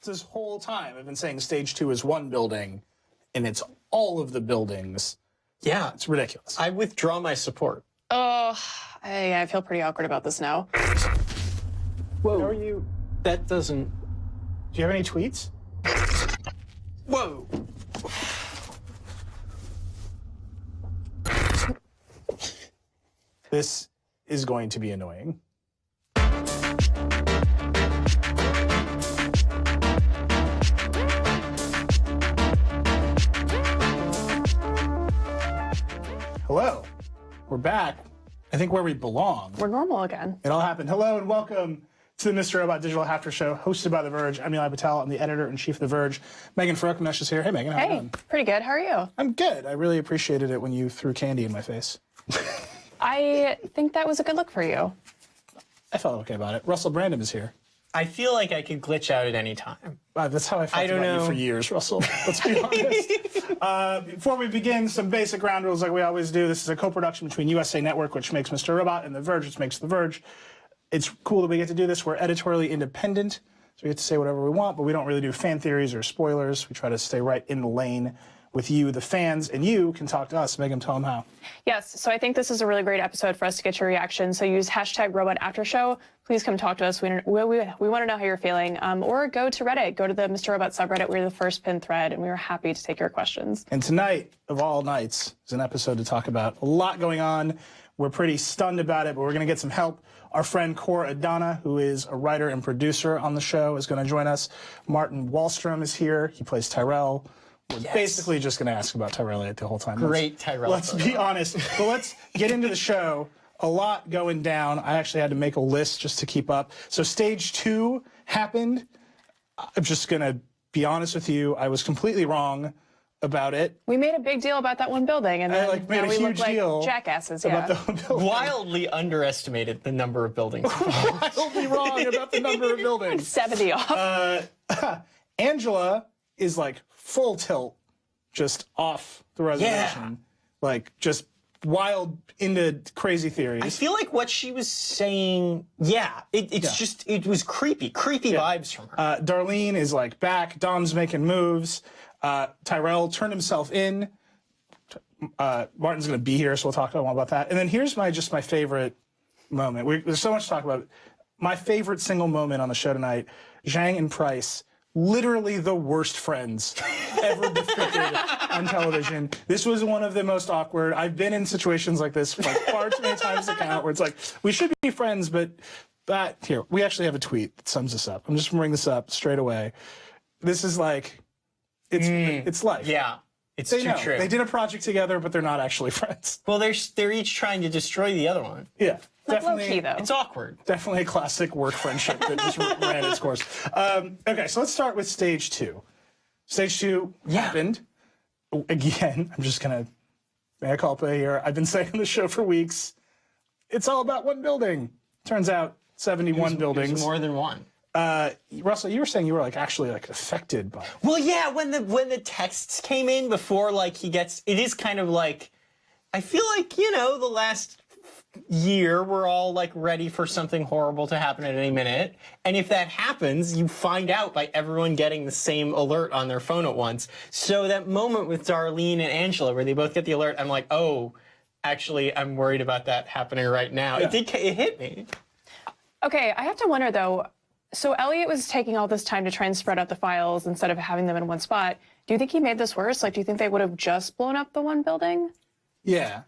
this whole time I've been saying stage 2 is one building, and it's all of the buildings. Yeah. It's ridiculous. I withdraw my support. Oh, I feel pretty awkward about this now. Whoa. How are you? That doesn't... Do you have any tweets? Whoa. This is going to be annoying. Hello. We're back. I think where we belong. We're normal again. It all happened. Hello and welcome to the Mr. Robot Digital After Show, hosted by The Verge. I'm Eli Patel. I'm the editor-in-chief of The Verge. Megan Farokhmanesh is here. Hey, Megan. How you Hey, doing? pretty good. How are you? I'm good. I really appreciated it when you threw candy in my face. I think that was a good look for you. I felt okay about it. Russell Brandon is here. I feel like I could glitch out at any time. That's how I felt don't about you know. for years, Russell. Let's be honest. Before we begin, some basic ground rules like we always do. This is a co-production between USA Network, which makes Mr. Robot, and The Verge, which makes The Verge. It's cool that we get to do this. We're editorially independent, so we get to say whatever we want, but we don't really do fan theories or spoilers. We try to stay right in the lane with you, the fans, and you can talk to us. Megan, tell them how. Yes, so I think this is a really great episode for us to get your reaction. So use hashtag #RobotAfterShow. Please come talk to us. We want to know how you're feeling. Or go to Reddit. Go to the Mr. Robot subreddit. We're the first pinned thread, and we are happy to take your questions. And tonight, of all nights, is an episode to talk about. A lot going on. We're pretty stunned about it, but we're going to get some help. Our friend Cora Adana, who is a writer and producer on the show, is going to join us. Martin Wallstrom is here. He plays Tyrell. We're basically just going to ask about Tyrell Elliott the whole time. Great Tyrell. Let's be honest. But let's get into the show. A lot going down. I actually had to make a list just to keep up. So stage 2 happened. I'm just going to be honest with you. I was completely wrong about it. We made a big deal about that one building, and then made now a we huge look deal like jackasses. about Yeah. the building. Wildly underestimated the number of buildings. Wildly wrong about the number of buildings. 70 off. Angela is like full tilt, just off the reservation. Like just wild into crazy theories. I feel like what she was saying, it was creepy vibes from her. Darlene is like back. Dom's making moves. Tyrell turned himself in. Martin's going to be here, so we'll talk about that. And then here's my favorite moment. There's so much to talk about. My favorite single moment on the show tonight, Zhang and Price, literally the worst friends ever depicted on television. This was one of the most awkward. I've been in situations like this like far too many times to count, where it's like, we should be friends, but here, we actually have a tweet that sums this up. I'm just going to bring this up straight away. This is like, it's life. Yeah, it's They too know. true. They did a project together, but they're not actually friends. Well, they're each trying to destroy the other one. Yeah. Like low-key, though. It's awkward. Definitely a classic work friendship that just ran its course. Okay, so let's start with stage 2. Stage 2 happened. Again, I'm just going to mea culpa here. I've been saying on the show for weeks, it's all about one building. Turns out 71 buildings. There's more than one. Russell, you were saying you were like actually like affected by it. Well, yeah, when the texts came in before, like it is kind of like, I feel like, the last year we're all like ready for something horrible to happen at any minute, and if that happens, you find out by everyone getting the same alert on their phone at once. So that moment with Darlene and Angela where they both get the alert, I'm like, oh, actually, I'm worried about that happening right now. Yeah. It hit me. Okay, I have to wonder, though, so Elliot was taking all this time to try and spread out the files instead of having them in one spot. Do you think he made this worse? Like, do you think they would have just blown up the one building? Yeah.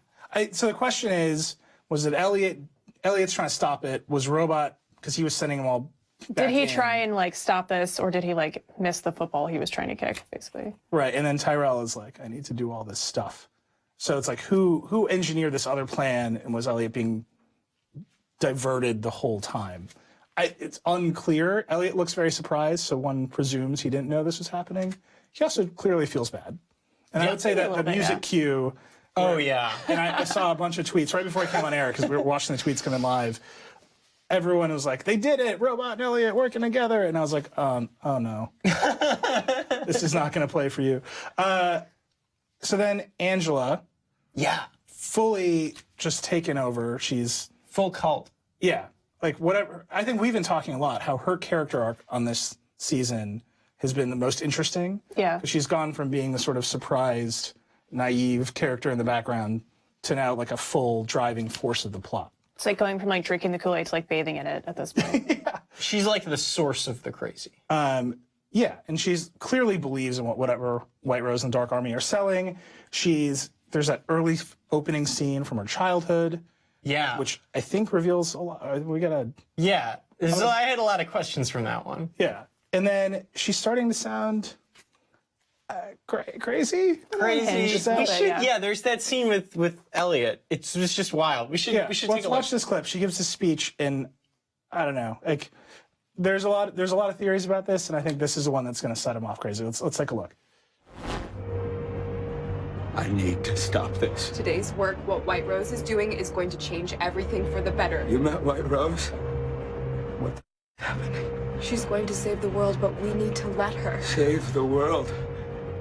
So the question is, was it Elliot's trying to stop it? Was Robot, because he was sending them all back Did he in. try and, like, stop this, or did he, like, miss the football he was trying to kick, basically? Right, and then Tyrell is like, I need to do all this stuff. So it's like, who engineered this other plan, and was Elliot being diverted the whole time? It's unclear. Elliot looks very surprised, so one presumes he didn't know this was happening. He also clearly feels bad. And I would say that the music cue... Oh, yeah. And I saw a bunch of tweets right before I came on air, because we were watching the tweets come in live. Everyone was like, they did it, Robot and Elliot working together. And I was like, oh no. This is not going to play for you. So then Angela, fully just taken over. She's... Full cult. Yeah. Like, whatever. I think we've been talking a lot, how her character arc on this season has been the most interesting. Yeah. 'Cause she's gone from being a sort of surprised, naive character in the background to now like a full driving force of the plot. It's like going from like drinking the Kool-Aid to like bathing in it at this point. She's like the source of the crazy. Yeah, and she's clearly believes in whatever White Rose and Dark Army are selling. There's that early opening scene from her childhood, Yeah. which I think reveals a lot. We gotta, Yeah. So I had a lot of questions from that one. yeah. And then she's starting to sound crazy. Crazy. Just that. We should, yeah. yeah, there's that scene with Elliot. It's just wild. We should Yeah, take let's a watch look. this clip. She gives a speech, and I don't know, like there's a lot of theories about this, and I think this is the one that's going to set him off crazy. Let's take a look. I need to stop this. Today's work, what White Rose is doing, is going to change everything for the better. You met White Rose? What the happening? She's going to save the world, but we need to let her. Save the world.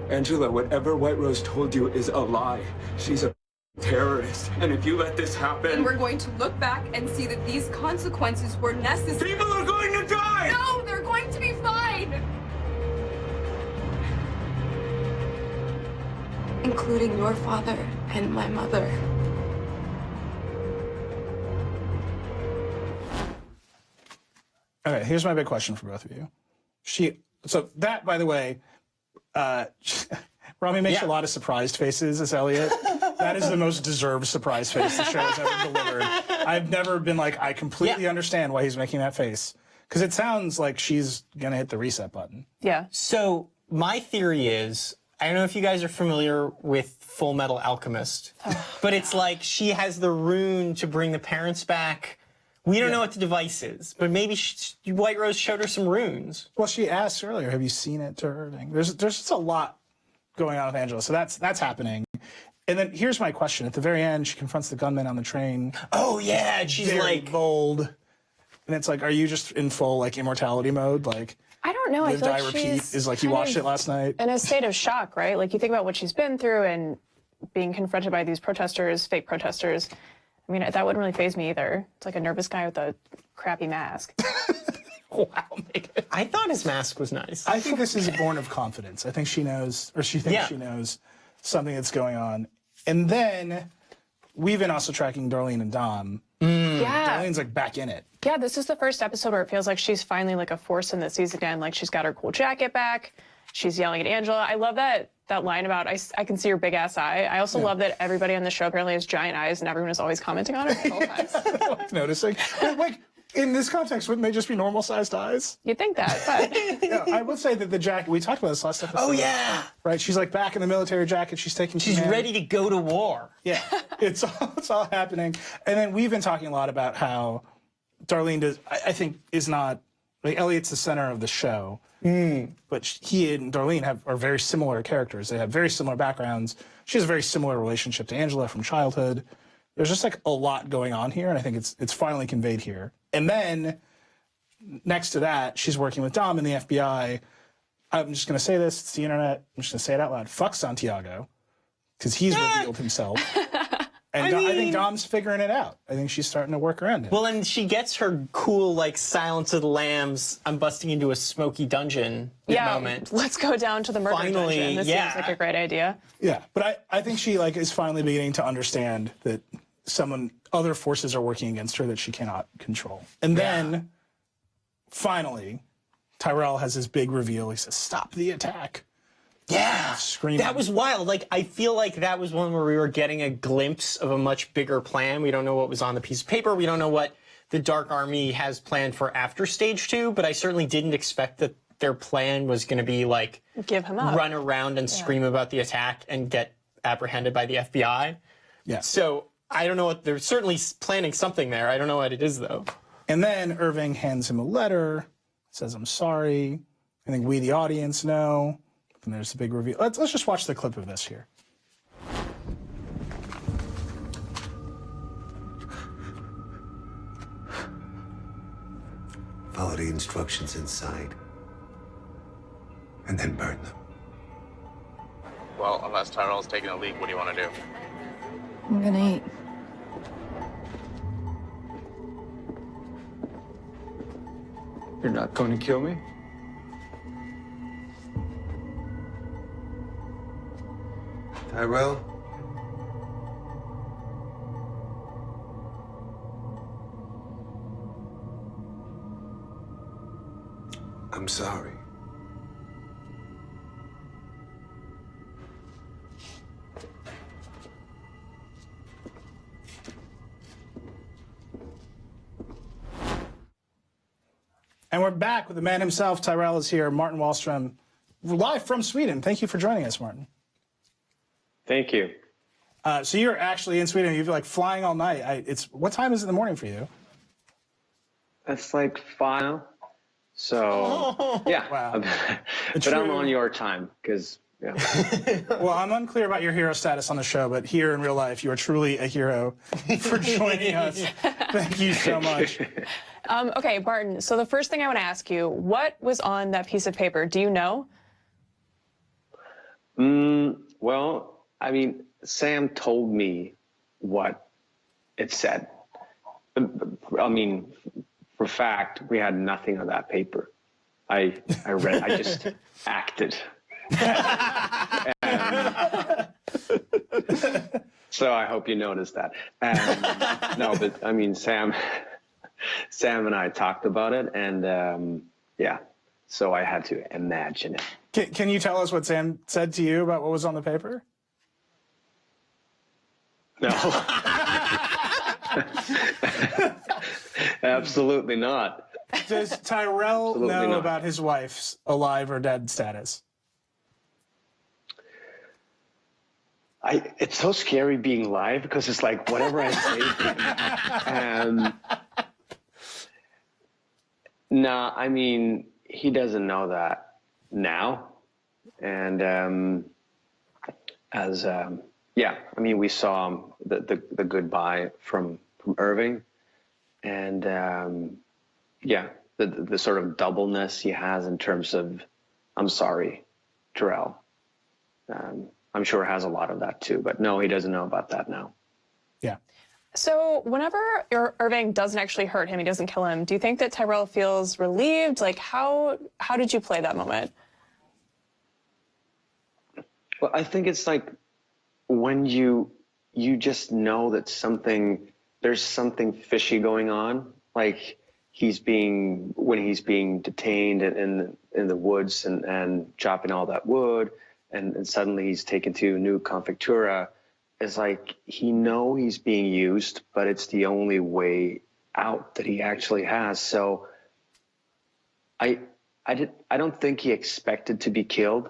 Angela, whatever White Rose told you is a lie. She's a terrorist. And if you let this happen, We're going to look back and see that these consequences were necessary. people are going to die! No, they're going to be fine! Including your father and my mother. Okay, here's my big question for both of you. So that, by the way, Rami makes Yeah. a lot of surprised faces as Elliot. That is the most deserved surprise face the show has ever delivered. I've never been like, I completely understand why he's making that face. Because it sounds like she's going to hit the reset button. Yeah. So my theory is, I don't know if you guys are familiar with Full Metal Alchemist, but it's like she has the rune to bring the parents back. We don't know what the device is, but maybe White Rose showed her some runes. Well, she asked earlier, have you seen it to her thing? There's just a lot going on with Angela. So that's happening. And then here's my question. At the very end, she confronts the gunman on the train. Oh yeah, and she's Very like, bold. And it's like, are you just in full like immortality mode? Like, I don't know. I live, feel die, like repeat she's is like you kind watched of it last night. in a state of shock, right? Like you think about what she's been through and being confronted by these protesters, fake protesters. I mean, that wouldn't really faze me either. It's like a nervous guy with a crappy mask. Wow, Megan. I thought his mask was nice. I think this is born of confidence. I think she knows, or she thinks Yeah. she knows something that's going on. And then we've been also tracking Darlene and Dom. Yeah. Darlene's like back in it. Yeah, this is the first episode where it feels like she's finally like a force in the season again. Like she's got her cool jacket back. She's yelling at Angela. I love that line about I can see your big ass eye. I also love that everybody on the show apparently has giant eyes and everyone is always commenting on it at all times. Like noticing. But, like in this context, wouldn't they just be normal sized eyes? You'd think that, but Yeah, I would say that the jacket, we talked about this last episode. oh yeah, Right? She's like back in the military jacket. She's taking she's command. ready to go to war. Yeah, it's all happening. And then we've been talking a lot about how Darlene does, I think, is not, like, Elliot's the center of the show. But he and Darlene are very similar characters. They have very similar backgrounds. She has a very similar relationship to Angela from childhood. There's just like a lot going on here, and I think it's finally conveyed here. And then next to that, she's working with Dom in the FBI. I'm just going to say this, it's the internet. I'm just going to say it out loud. Fuck Santiago, because he's revealed himself. And I think Dom's figuring it out. I think she's starting to work around him. Well, and she gets her cool, like, Silence of the Lambs, I'm busting into a smoky dungeon yeah, moment. let's go down to the murder Finally, dungeon. This yeah. seems like a great idea. Yeah, but I think she like is finally beginning to understand that other forces are working against her that she cannot control. And then finally, Tyrell has his big reveal. He says, "Stop the attack." Yeah, Screaming. that was wild. Like, I feel like that was one where we were getting a glimpse of a much bigger plan. We don't know what was on the piece of paper. We don't know what the Dark Army has planned for after Stage 2, but I certainly didn't expect that their plan was going to be, like, Give him up. run around and scream about the attack and get apprehended by the FBI. Yeah. So, I don't know what, they're certainly planning something there. I don't know what it is, though. And then Irving hands him a letter, says, "I'm sorry." I think we, the audience, know. And there's the big reveal. Let's just watch the clip of this here. Follow the instructions inside. And then burn them. Well, unless Tyrell's taking a leak, what do you want to do? I'm gonna eat. You're not going to kill me? Tyrell? I'm sorry. And we're back with the man himself. Tyrell is here. Martin Wallstrom, live from Sweden. Thank you for joining us, Martin. Thank you. So you're actually in Sweden. You've like flying all night. What time is it in the morning for you? That's like 5. So yeah, Wow. but I'm on your time because yeah. Well, I'm unclear about your hero status on the show, but here in real life, you are truly a hero for joining us. Thank you so much. Okay, Martin, so the first thing I want to ask you, what was on that piece of paper? Do you know? Well, I mean, Sam told me what it said. I mean, for fact, we had nothing on that paper. I read, I just acted. So I hope you noticed that. No, but I mean, Sam and I talked about it, and yeah, so I had to imagine it. Can you tell us what Sam said to you about what was on the paper? No. Absolutely not. Does Tyrell Absolutely know not. about his wife's alive or dead status? It's so scary being live because it's like whatever I say. Nah, I mean, he doesn't know that now. And yeah, I mean, we saw the goodbye from Irving, and yeah, the sort of doubleness he has in terms of, I'm sorry, Tyrell. I'm sure has a lot of that too, but no, he doesn't know about that now. Yeah. So whenever Irving doesn't actually hurt him, he doesn't kill him, do you think that Tyrell feels relieved? Like, how did you play that moment? Well, I think it's like when you just know that there's something fishy going on, like when he's being detained in the woods and chopping all that wood, and suddenly he's taken to New Confectura. It's like he's being used, but it's the only way out that he actually has. So I don't think he expected to be killed,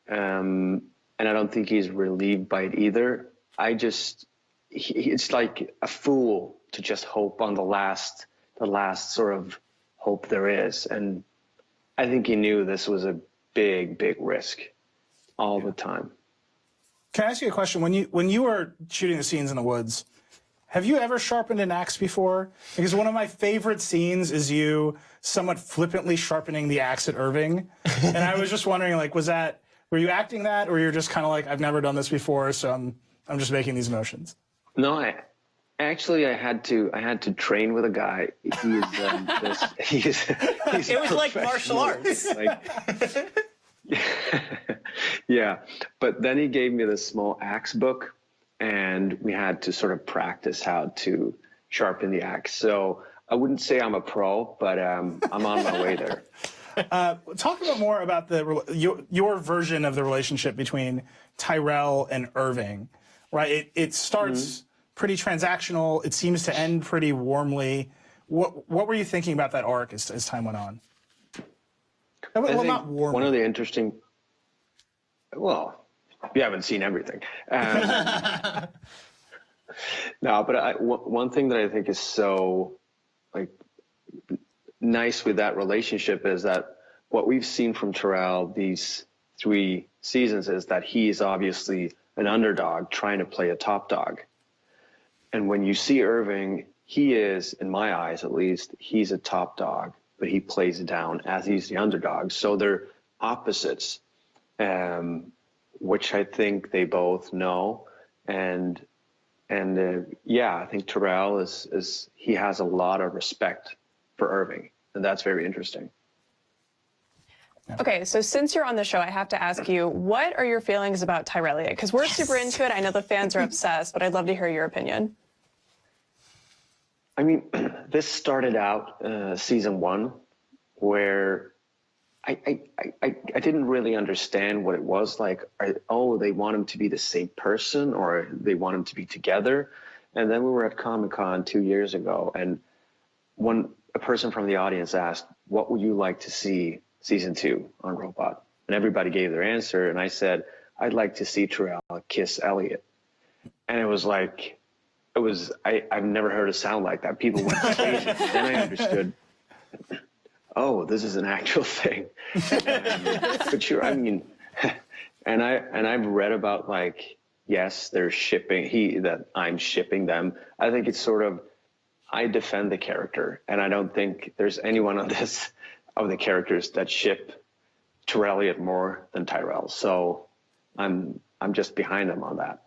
and I don't think he's relieved by it either. It's like a fool to just hope on the last sort of hope there is, and I think he knew this was a big risk all the time. Can I ask you a question? When you were shooting the scenes in the woods, have you ever sharpened an axe before? Because one of my favorite scenes is you somewhat flippantly sharpening the axe at Irving. And I was just wondering, like, were you acting that, or you're just kind of like, I've never done this before, so I'm just making these motions? No, I had to train with a guy. He's It was like martial arts. Yeah, but then he gave me this small axe book, and we had to sort of practice how to sharpen the axe. So I wouldn't say I'm a pro, but I'm on my way there. Talk more about your version of the relationship between Tyrell and Irving, right? It starts pretty transactional. It seems to end pretty warmly. What were you thinking about that arc as time went on? Well, not warmly. One of the interesting. Well, you haven't seen everything. No, but one thing that I think is so nice with that relationship is that what we've seen from Tyrell these 3 seasons is that he is obviously an underdog trying to play a top dog. And when you see Irving, he is, in my eyes at least, he's a top dog, but he plays it down as he's the underdog. So they're opposites, which I think they both know. And yeah, I think Tyrell he has a lot of respect for Irving, and that's very interesting. Okay, so since you're on the show, I have to ask you, what are your feelings about Tyrell Elliott? Because we're super into it. I know the fans are obsessed, but I'd love to hear your opinion. I mean, this started out season 1 where I didn't really understand what it was like. They want him to be the same person, or they want him to be together. And then we were at Comic-Con 2 years ago, and a person from the audience asked, what would you like to see season 2 on Robot? And everybody gave their answer, and I said, I'd like to see Tyrell kiss Elliot. And it was like, I've never heard a sound like that. People went crazy. Then I understood, oh, this is an actual thing. But sure, I mean, and I've read about, like, yes, they're shipping, that I'm shipping them. I think it's sort of, I defend the character, and I don't think there's anyone on this of the characters that ship Tyrell Elliott more than Tyrell. So I'm just behind them on that.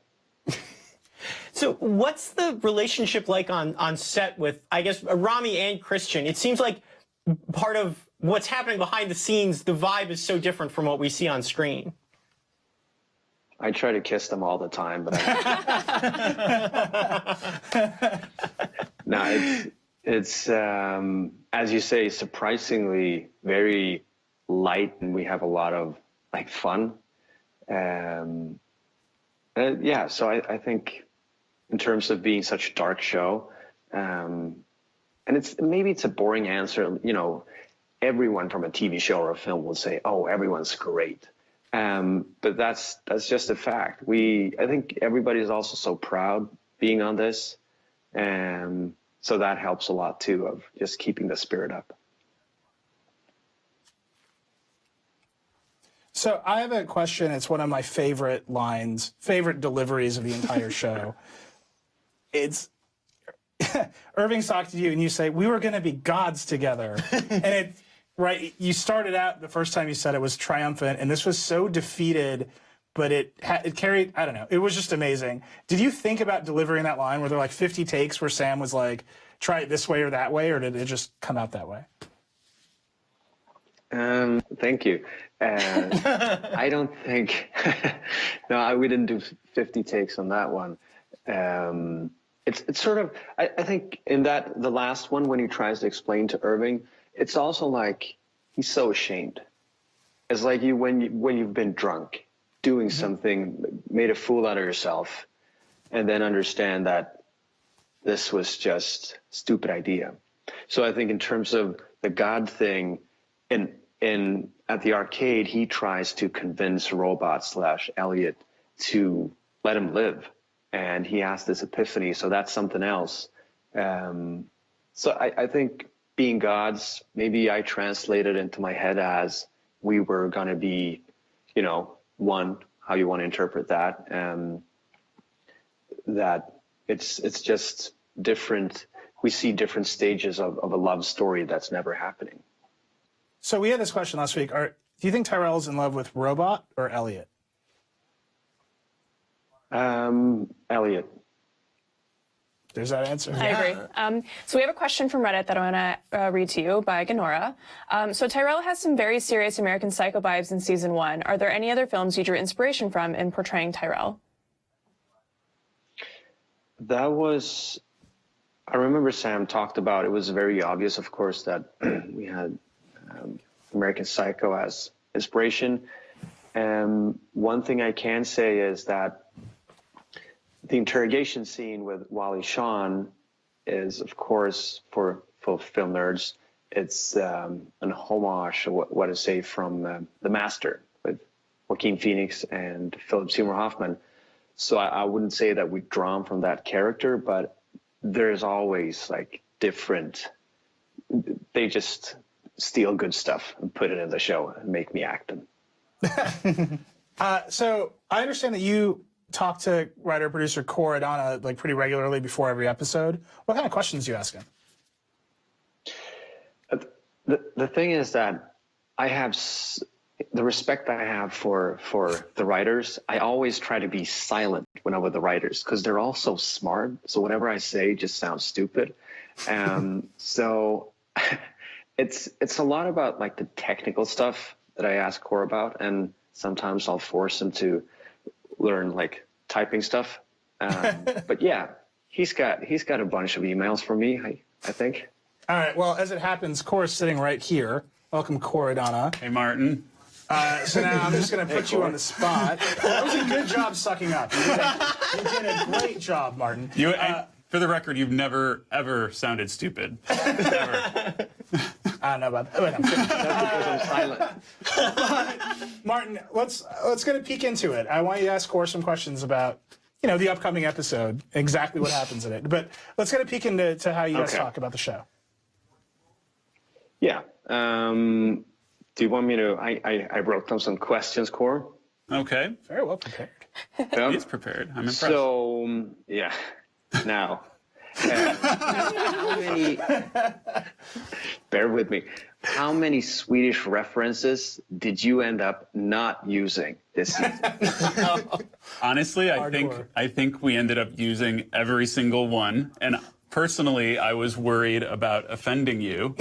So what's the relationship like on set with, I guess, Rami and Christian? It seems like part of what's happening behind the scenes, the vibe is so different from what we see on screen. I try to kiss them all the time, but no, it's as you say, surprisingly very light, and we have a lot of like fun. Yeah, so I think in terms of being such a dark show, and maybe it's a boring answer. You know, everyone from a TV show or a film will say, "Oh, everyone's great." But that's just a fact. I think everybody is also so proud being on this, so that helps a lot too, of just keeping the spirit up. So I have a question. It's one of my favorite deliveries of the entire show. It's Irving's talking to you, and you say, "We were going to be gods together," and right, you started out, the first time you said it was triumphant, and this was so defeated, but it carried, I don't know, it was just amazing. Did you think about delivering that line? Were there like 50 takes where Sam was like, try it this way or that way, or did it just come out that way? Thank you. I don't think, no, we didn't do 50 takes on that one. It's sort of, I think in the last one, when he tries to explain to Irving, it's also like he's so ashamed. It's like when you've been drunk, doing something, made a fool out of yourself, and then understand that this was just a stupid idea. So I think in terms of the God thing, at the arcade, he tries to convince Robot / Elliot to let him live, and he has this epiphany. So that's something else. So I think being gods, maybe I translated into my head as we were going to be, one, how you want to interpret that, that it's just different. We see different stages of a love story that's never happening. So we had this question last week. Do you think Tyrell's in love with Robot or Elliot? Elliot. There's that answer. I agree. So we have a question from Reddit that I want to read to you by Ganora. So Tyrell has some very serious American Psycho vibes in season 1. Are there any other films you drew inspiration from in portraying Tyrell? I remember Sam talked about, it was very obvious, of course, that we had American Psycho as inspiration. One thing I can say is that the interrogation scene with Wally Shawn is, of course, for film nerds, it's an homage, what to say, from The Master with Joaquin Phoenix and Philip Seymour Hoffman. So I wouldn't say that we've drawn from that character, but there's always like different, they just steal good stuff and put it in the show and make me act them. So I understand that you talk to writer-producer Cor Adana like pretty regularly before every episode. What kind of questions do you ask him? The thing is that I have the respect I have for the writers. I always try to be silent when I'm with the writers because they're all so smart. So whatever I say just sounds stupid. So it's a lot about like the technical stuff, that I ask Core about, and sometimes I'll force him to learn like typing stuff. But yeah, he's got a bunch of emails from me, I think. All right. Well, as it happens, Cora's sitting right here. Welcome, Cora Donna. Hey, Martin. So now I'm just going to put you on the spot. That was a good job sucking up. You did a great job, Martin. For the record, you've never, ever sounded stupid. Ever. I don't know about that. Wait, I'm Silent. Martin, let's get a peek into it. I want you to ask Cora some questions about, you know, the upcoming episode, exactly what happens in it. But let's get a peek into how you guys talk about the show. Yeah. Do you want me to? I wrote down some questions, Core. Okay. Very well prepared. He's prepared. I'm impressed. So yeah. Now, how many? Bear with me. How many Swedish references did you end up not using this season? Honestly, I think we ended up using every single one. And personally, I was worried about offending you.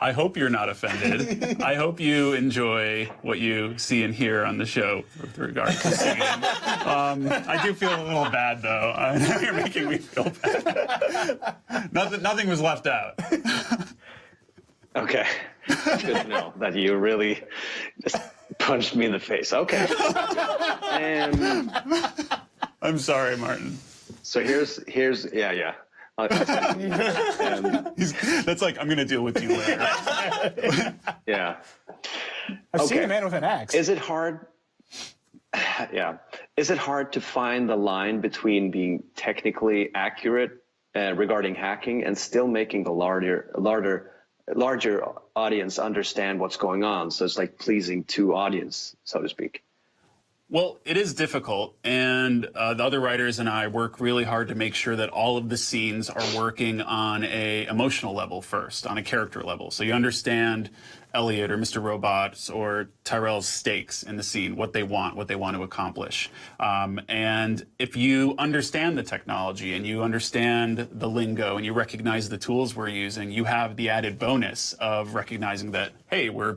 I hope you're not offended. I hope you enjoy what you see and hear on the show with regard to singing. I do feel a little bad, though. You're making me feel bad. Nothing was left out. Okay. It's good to know that you really just punched me in the face. Okay. I'm sorry, Martin. So here's yeah. That's like, I'm going to deal with you later. Yeah. I've seen a man with an axe. Is it hard? Yeah. Is it hard to find the line between being technically accurate regarding hacking and still making the larger audience understand what's going on? So it's like pleasing to audience, so to speak. Well, it is difficult, and the other writers and I work really hard to make sure that all of the scenes are working on a emotional level first, on a character level. So you understand Elliot or Mr. Robot or Tyrell's stakes in the scene, what they want to accomplish. And if you understand the technology and you understand the lingo and you recognize the tools we're using, you have the added bonus of recognizing that, hey, we're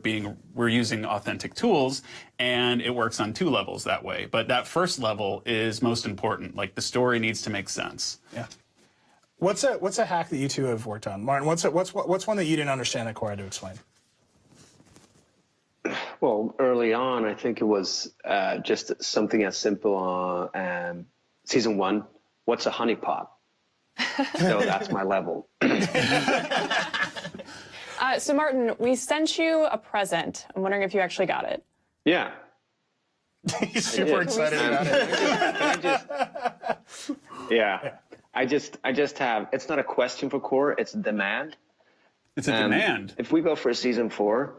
using authentic tools, and it works on two levels that way. But that first level is most important. Like, the story needs to make sense. Yeah. What's a hack that you two have worked on, Martin? What's one that you didn't understand that Cora had to explain? Well, early on, I think it was just something as simple on season 1. What's a honeypot? So that's my level. So Martin, we sent you a present. I'm wondering if you actually got it. Yeah. He's super excited about it. Yeah. I just have, it's not a question for Core, it's a demand. It's a demand. If we go for a season 4,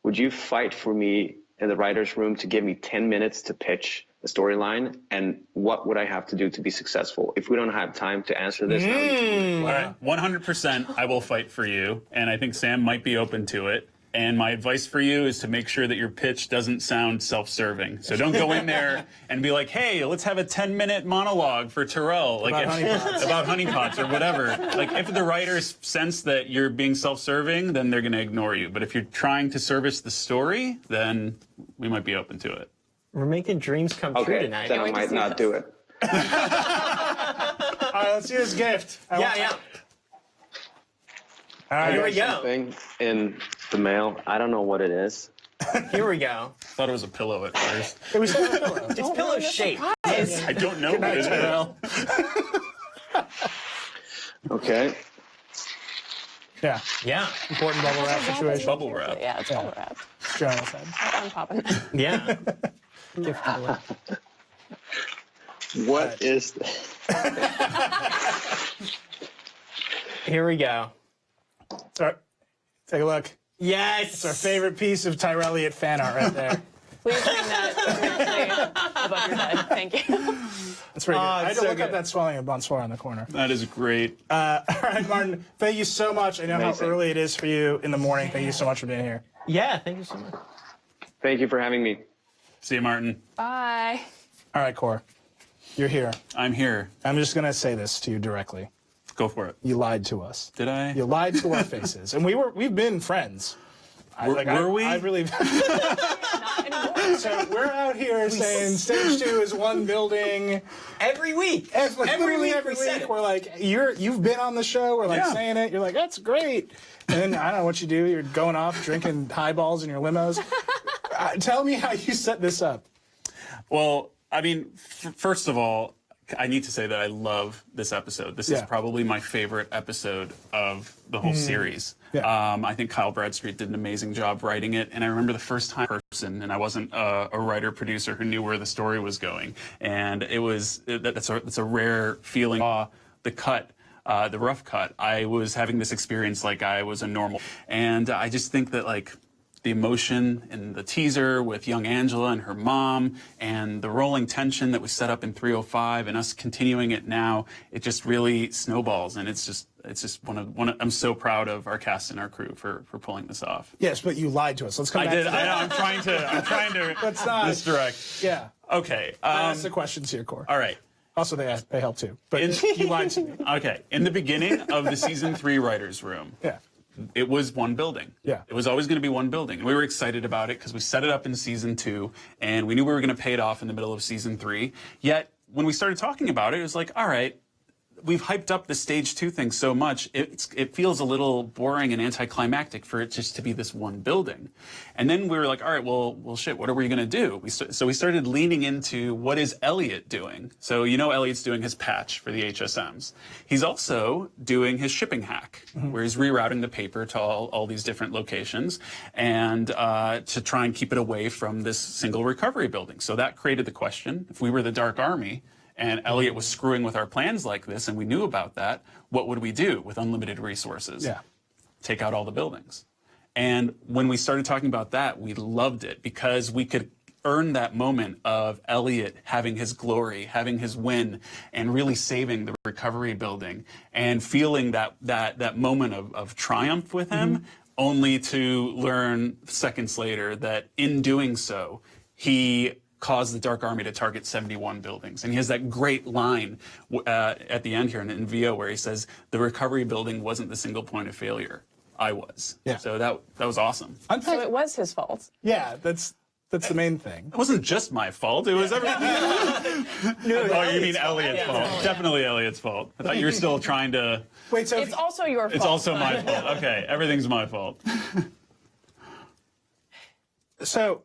would you fight for me in the writer's room to give me 10 minutes to pitch the storyline? And what would I have to do to be successful? If we don't have time to answer this, All right, 100% I will fight for you, and I think Sam might be open to it. And my advice for you is to make sure that your pitch doesn't sound self-serving. So don't go in there and be like, hey, let's have a 10-minute monologue for Tyrell. Like about honeypots or whatever. Like, if the writers sense that you're being self-serving, then they're going to ignore you. But if you're trying to service the story, then we might be open to it. We're making dreams come true tonight. then I might not do it. All right, let's see this gift. Yeah. All right, Here we go. Something in the mail. I don't know what it is. Here we go. Thought it was a pillow at first. It was a pillow. It's pillow shaped. I don't know what it is. Okay. Yeah. Yeah. Important bubble wrap situation. Bubble wrap. Yeah, it's bubble wrapped. Joanna said. I'm popping. Yeah. What is this? Here we go. Sorry. Take a look. Yes. It's our favorite piece of Tyrelliot fan art right there. Please bring that above your head. Thank you. That's pretty good. I had to so look up good. that swelling of Bonsoir in the corner. That is great. All right, Martin, thank you so much. I know Amazing. how early it is for you in the morning. Thank you so much for being here. Yeah, thank you so much. Thank you for having me. See you, Martin. Bye. All right, Core. You're here. I'm here. I'm just going to say this to you directly. Go for it. You lied to us. Did I? You lied to our faces. And we've been friends Were we? I really. Not anymore. So we're out here saying stage 2 is one building. Every week. Every week we said it. we're like, you've been on the show. We're like Yeah. saying it. You're like, that's great. And then I don't know what you do. You're going off drinking highballs in your limos. Tell me how you set this up. Well, I mean, first of all, I need to say that I love this episode. This is probably my favorite episode of the whole series. Yeah. I think Kyle Bradstreet did an amazing job writing it. And I remember the first time person, and I wasn't a writer-producer who knew where the story was going. And that's a rare feeling. The cut. The rough cut, I was having this experience like I was a normal. And I just think that, like, the emotion in the teaser with young Angela and her mom and the rolling tension that was set up in 305 and us continuing it now, it just really snowballs. And it's just one of I'm so proud of our cast and our crew for pulling this off. Yes, but you lied to us. Let's come back to that. I know, I'm trying to Let's not. misdirect. Yeah. Okay. Ask the questions here, Core. All right. Also, they help too. But you lied to me. Okay. In the beginning of the season 3 writers' room, Yeah. it was one building. Yeah. It was always going to be one building. And we were excited about it because we set it up in season 2 and we knew we were going to pay it off in the middle of season 3. Yet when we started talking about it, it was like, all right, we've hyped up the stage 2 thing so much, it feels a little boring and anticlimactic for it just to be this one building. And then we were like, all right, well, shit, what are we going to do? So we started leaning into what is Elliot doing? So Elliot's doing his patch for the HSMs. He's also doing his shipping hack, where he's rerouting the paper to all these different locations and to try and keep it away from this single recovery building. So that created the question, if we were the Dark Army, and Elliot was screwing with our plans like this, and we knew about that, what would we do with unlimited resources? Yeah. Take out all the buildings. And when we started talking about that, we loved it because we could earn that moment of Elliot having his glory, having his win, and really saving the recovery building and feeling that moment of triumph with him, only to learn seconds later that in doing so, he caused the Dark Army to target 71 buildings. And he has that great line at the end here in VO where he says, the recovery building wasn't the single point of failure. I was. Yeah. So that was awesome. So it was his fault. Yeah, that's the main thing. It wasn't just my fault. It was everything. Oh, you mean Elliot's fault. Definitely Elliot's fault. I thought you were still trying to... Wait, so It's also your fault. It's also my fault. Okay, everything's my fault. So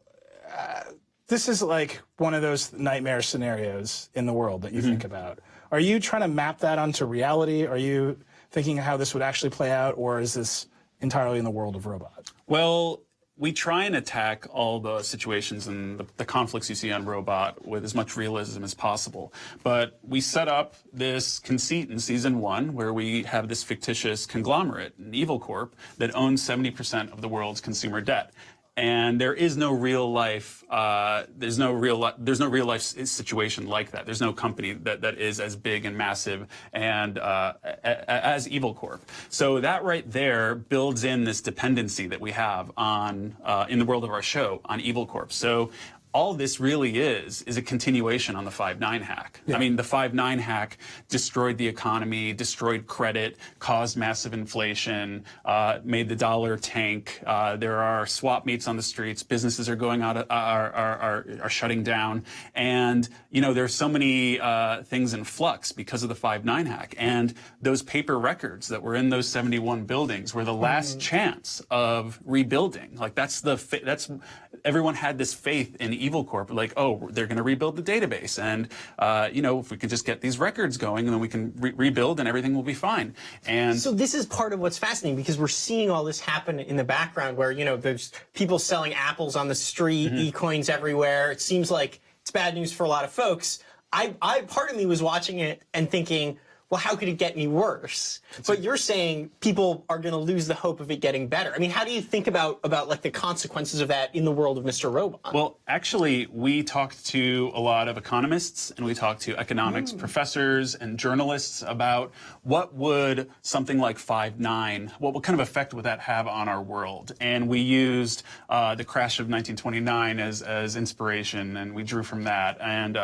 this is like one of those nightmare scenarios in the world that you think about. Are you trying to map that onto reality? Are you thinking how this would actually play out, or is this entirely in the world of Robot? Well, we try and attack all the situations and the conflicts you see on Robot with as much realism as possible. But we set up this conceit in season 1 where we have this fictitious conglomerate, an evil corp, that owns 70% of the world's consumer debt. And there is no real life. There's no real life situation like that. There's no company that is as big and massive and as Evil Corp. So that right there builds in this dependency that we have on in the world of our show on Evil Corp. So all this really is a continuation on the 5/9 hack. Yeah. I mean, the 5/9 hack destroyed the economy, destroyed credit, caused massive inflation, made the dollar tank. There are swap meets on the streets. Businesses are going out, are shutting down, and there's so many things in flux because of the 5/9 hack. And those paper records that were in those 71 buildings were the last chance of rebuilding. Like that's everyone had this faith in Evil Corp, like, oh, they're going to rebuild the database, and if we can just get these records going, and then we can rebuild, and everything will be fine. And so this is part of what's fascinating because we're seeing all this happen in the background, where there's people selling apples on the street, e-coins everywhere. It seems like it's bad news for a lot of folks. I part of me was watching it and thinking, well, how could it get any worse? But you're saying people are going to lose the hope of it getting better. I mean, how do you think about like the consequences of that in the world of Mr. Robot? Well, actually, we talked to a lot of economists and we talked to economics professors and journalists about what would something like 5/9, what kind of effect would that have on our world? And we used the crash of 1929 as inspiration, and we drew from that. And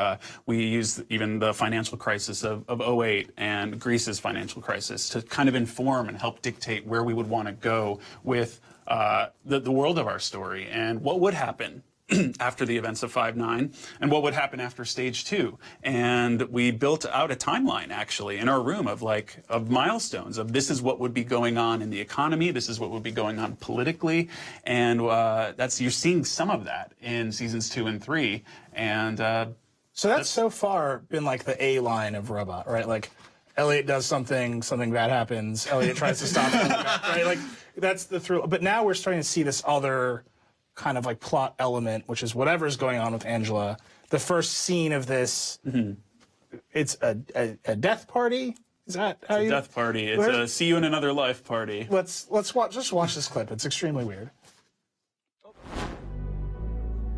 we used even the financial crisis of 08 and Greece's financial crisis to kind of inform and help dictate where we would want to go with the world of our story and what would happen after the events of 5/9 and what would happen after stage 2. And we built out a timeline actually in our room of milestones of this is what would be going on in the economy, this is what would be going on politically, and you're seeing some of that in seasons 2 and 3. And so that's so far been like the A line of Robot, right? Like Elliot does something bad happens, Elliot tries to stop it, right? Like that's the thrill. But now we're starting to see this other kind of like plot element, which is whatever's going on with Angela. The first scene of this, it's a death party. Is that how it's a death party? It's a see you in another life party. Let's watch. Just watch this clip. It's extremely weird.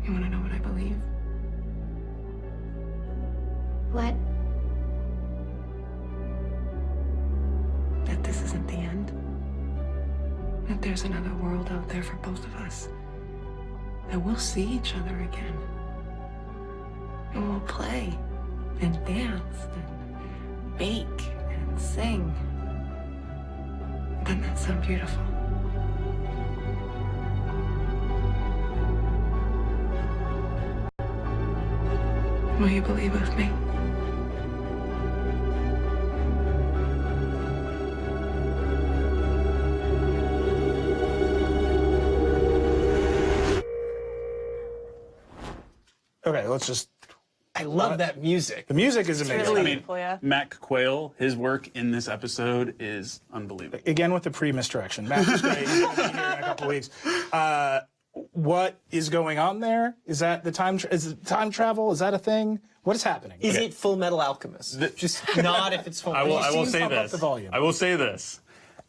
You want to know what I believe? What? That this isn't the end. That there's another world out there for both of us. That we'll see each other again. And we'll play and dance and bake and sing. Doesn't that sound beautiful? Will you believe with me? Okay, let's just. I love that music. The music is amazing. Really beautiful, yeah. Mac Quayle, his work in this episode is unbelievable. Again with the pre-misdirection. Matt is great. He's going to be here in a couple weeks. What is going on there? Is that the time? Is it time travel? Is that a thing? What is happening? Is it Full Metal Alchemist? Just not if it's Full I Metal. will say pump up this. the volume. I will say this.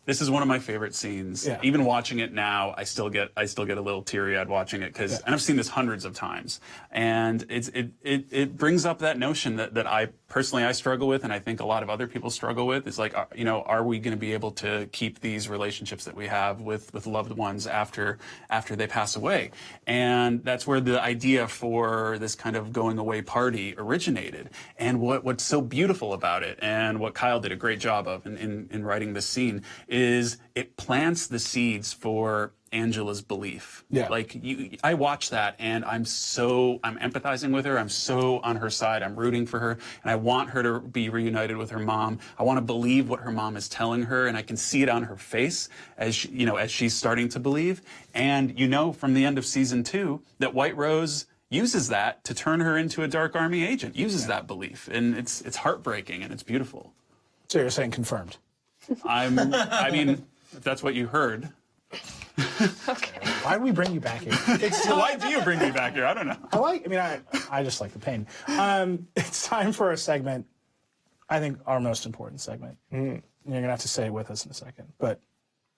This is one of my favorite scenes. Yeah. Even watching it now, I still get a little teary-eyed watching it and I've seen this hundreds of times. And it brings up that notion that I personally struggle with, and I think a lot of other people struggle with. Is like, are we going to be able to keep these relationships that we have with loved ones after they pass away? And that's where the idea for this kind of going away party originated. And what's so beautiful about it, and what Kyle did a great job of in writing this scene, is it plants the seeds for Angela's belief. Yeah. Like I watch that and I'm empathizing with her. I'm so on her side. I'm rooting for her, and I want her to be reunited with her mom. I want to believe what her mom is telling her, and I can see it on her face as she's starting to believe. And from the end of season 2 that White Rose uses that to turn her into a Dark Army agent. Uses that belief, and it's heartbreaking and it's beautiful. So you're saying confirmed? I mean, if that's what you heard. Okay. Why do we bring you back here? Why do you bring me back here? I don't know. I just like the pain. It's time for a segment. I think our most important segment. You're gonna have to say it with us in a second. But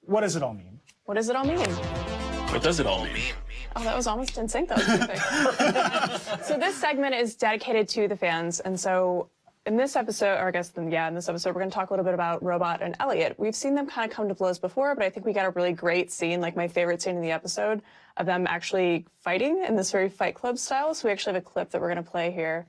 what does it all mean? What does it all mean? What does it all mean? Oh, that was almost in sync. That was perfect. So this segment is dedicated to the fans, and so in this episode, in this episode, we're going to talk a little bit about Robot and Elliot. We've seen them kind of come to blows before, but I think we got a really great scene, like my favorite scene in the episode, of them actually fighting in this very Fight Club style. So we actually have a clip that we're going to play here.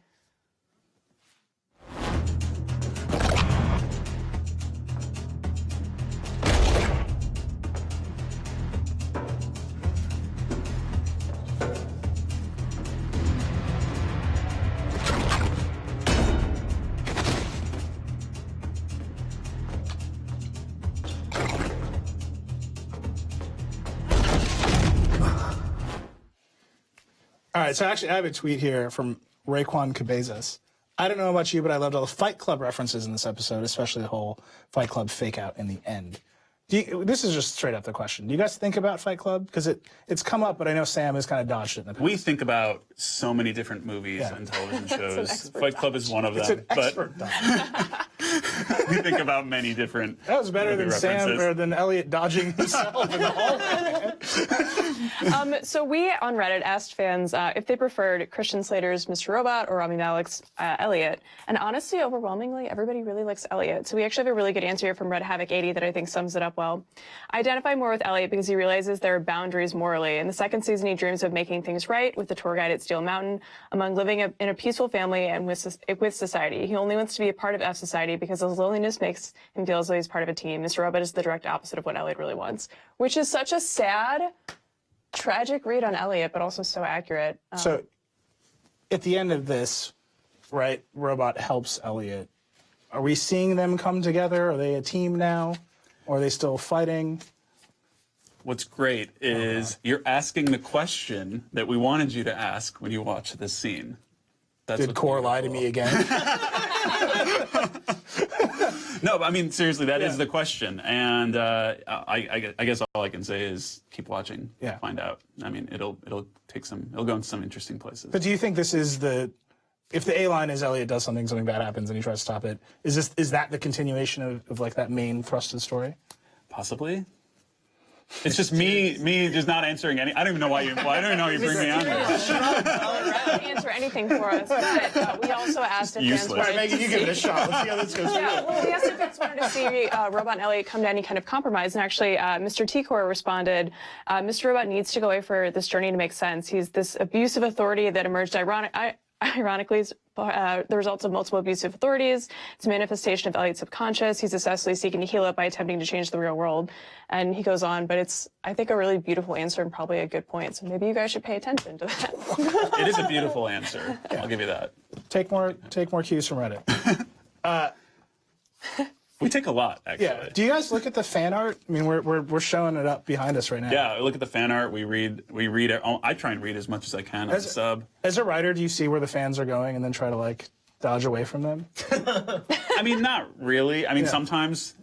All right, so actually I have a tweet here from Raekwon Cabezas. I don't know about you, but I loved all the Fight Club references in this episode, especially the whole Fight Club fake out in the end. This is just straight up the question. Do you guys think about Fight Club? Because it's come up, but I know Sam has kind of dodged it in the past. We think about so many different movies and television shows. Fight Club is one of them. It's an expert dodge. We think about many different. That was better than references. Sam or than Elliot dodging himself in the hallway. So we on Reddit asked fans if they preferred Christian Slater's Mr. Robot or Rami Malek's Elliot, and honestly, overwhelmingly, everybody really likes Elliot. So we actually have a really good answer here from Red Havoc 80 that I think sums it up well. I identify more with Elliot because he realizes there are boundaries morally. In the second season, he dreams of making things right with the tour guide at Steel Mountain, among living in a peaceful family and with society. He only wants to be a part of F Society because his loneliness makes him feel as though he's part of a team. Mr. Robot is the direct opposite of what Elliot really wants, which is such a sad, tragic read on Elliot, but also so accurate. So at the end of this, right, Robot helps Elliot. Are we seeing them come together? Are they a team now? Or are they still fighting? What's great is you're asking the question that we wanted you to ask when you watched this scene. That's Did what's Core lie to beautiful. me again? No, but I mean, seriously, that is the question. And I guess all I can say is keep watching, Yeah. find out. I mean, it'll go into some interesting places. But do you think this is if the A line is Elliot does something bad happens and he tries to stop it, is that the continuation of like that main thrust of the story? Possibly. It's just me just not answering any. I don't even know why you bring me on here. Don't answer anything for us, but we also asked if fans Useless. All right, wanted Megan, to you give it a see- shot. Let's see how this goes. Yeah, well, we asked if fans wanted to see Robot and Elliot come to any kind of compromise, and actually, Mr. T-Core responded, Mr. Robot needs to go away for this journey to make sense. He's this abusive authority that emerged ironically, the results of multiple abusive authorities. It's a manifestation of Elliot's subconscious. He's essentially seeking to heal it by attempting to change the real world. And he goes on, but it's, I think, a really beautiful answer and probably a good point. So maybe you guys should pay attention to that. It is a beautiful answer. I'll give you that. Take more cues from Reddit. We take a lot, actually. Yeah. Do you guys look at the fan art? I mean, we're showing it up behind us right now. Yeah, look at the fan art. We read it. I try and read as much as I can as a sub. As a writer, do you see where the fans are going and then try to like dodge away from them? I mean, not really. I mean, Yeah. sometimes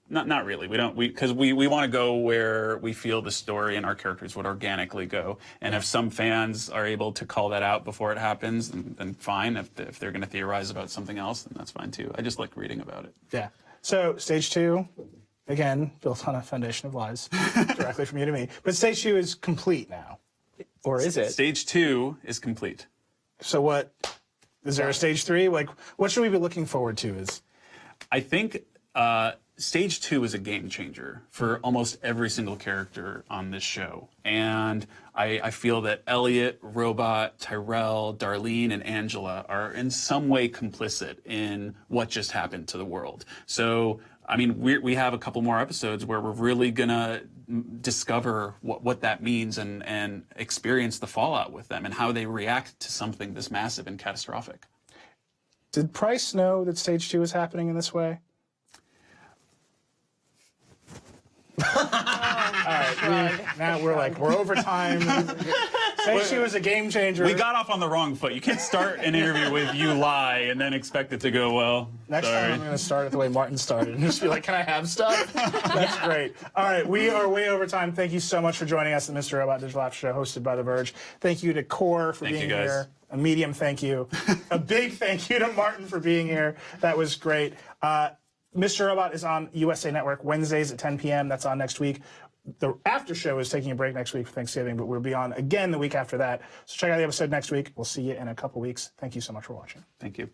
not really. Because we want to go where we feel the story and our characters would organically go. And if some fans are able to call that out before it happens, then fine. If they're going to theorize about something else, then that's fine too. I just like reading about it. Yeah. So stage 2, again, built on a foundation of lies, directly from you to me. But stage 2 is complete now. Or is it? Stage 2 is complete. So what? Is there a stage 3? Like, what should we be looking forward to? I think Stage 2 is a game changer for almost every single character on this show. And I feel that Elliot, Robot, Tyrell, Darlene, and Angela are in some way complicit in what just happened to the world. So, I mean, we have a couple more episodes where we're really going to discover what that means and experience the fallout with them and how they react to something this massive and catastrophic. Did Price know that stage 2 is happening in this way? All right, now we're over time. Stage 2 is a game changer. We got off on the wrong foot. You can't start an interview with "you lie" and then expect it to go well. Next Sorry. time I'm going to start it the way Martin started and just be like, can I have stuff? That's great. All right, we are way over time. Thank you so much for joining us at Mr. Robot Digital After Show, hosted by The Verge. Thank you to Core for Thank being you, guys. here. A medium thank you. A big thank you to Martin for being here. That was great. Mr. Robot is on USA Network Wednesdays at 10 p.m. That's on next week. The after show is taking a break next week for Thanksgiving, but we'll be on again the week after that. So check out the episode next week. We'll see you in a couple weeks. Thank you so much for watching. Thank you.